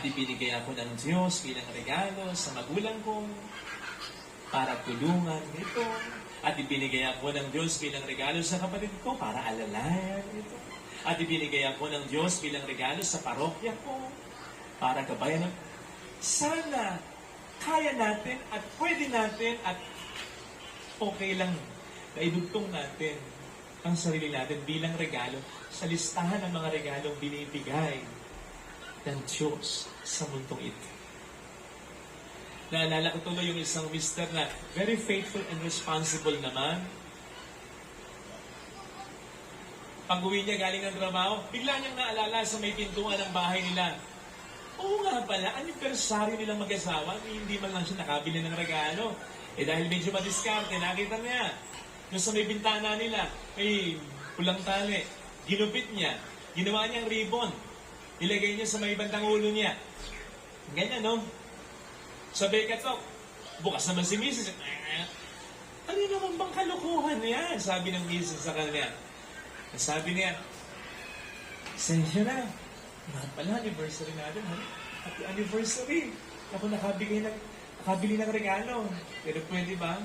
At ibinigay ako ng Diyos bilang regalo sa magulang ko para tulungan ito. At ibinigay ako ng Diyos bilang regalo sa kapatid ko para alalayan ito. At ibinigay ako ng Diyos bilang regalo sa parokya ko para gabayan ng... Sana kaya natin at pwede natin at okay lang na idugtong natin ang sarili natin bilang regalo sa listahan ng mga regalong binibigay ng Diyos sa mundong ito. Naalala ko tuloy yung isang mister na very faithful and responsible naman. Pag-uwi niya galing ng trabaho, bigla niyang naalala sa may pintuan ng bahay nila. Oo nga pala, anibersaryo nilang mag-asawa, hindi man lang siya nakabili ng regalo. Dahil medyo madiskarte, nakita niya. Yung sa may bintana nila, may pulang tali. Ginupit niya. Ginawa niyang ribbon. Ilagay niya sa may bandang ulo niya. Ganyan, no? Sabi ka to, bukas naman si Mrs. Ano naman bang kalukuhan niya? Sabi ng Mrs. sa kanya. Sabi niya, sensya na. Nga pala, anniversary natin, ha? Happy anniversary. Ako nakabili ng regalo. Pero pwede ba?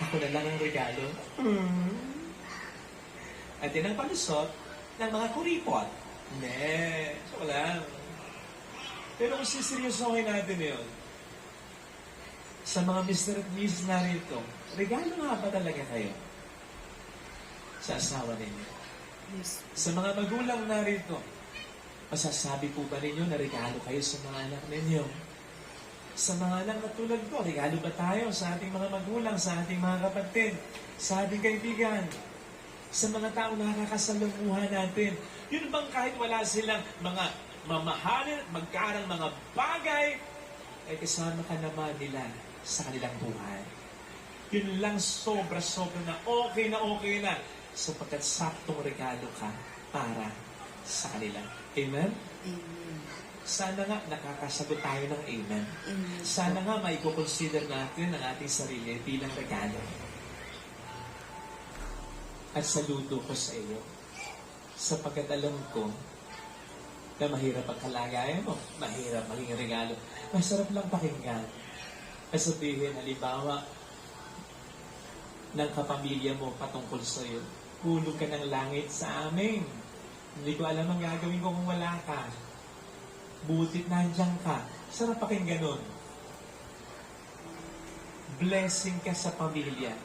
Ako na lang ang regalo. At yan ang palusot ng mga kuripot. Hindi. So lang. Pero kung siseryosohin natin yun, sa mga Mr. at Mrs. narito, regalo nga ba talaga kayo sa asawa ninyo? Yes. Sa mga magulang narito, masasabi po ba ninyo na regalo kayo sa mga anak ninyo? Sa mga anak na tulad ko, regalo ba tayo sa ating mga magulang, sa ating mga kapatid, sa ating kaibigan, sa mga taong nakakasalumuha natin? Yun bang kahit wala silang mga mamahalin at magkarang mga bagay, ay kasama ka naman nila sa kanilang buhay. Yun lang sobra-sobra na okay na sapagkat saktong regalo ka para sa kanila. Amen? Amen. Sana nga nakakasagot tayo ng amen. Amen. Sana nga maiko-consider natin ang ating sarili bilang regalo. At saludo ko sa iyo sapagkat alam ko na mahirap ang kalagayan mo. Mahirap maging regalo. Masarap lang pakinggan. At sabihin, halimbawa, ng kapamilya mo patungkol sa iyo, hulog ka ng langit sa amin. Hindi ko alam ang gagawin ko kung wala ka. Butit nandiyan ka. Sarap pakinggan nun. Blessing ka sa pamilya.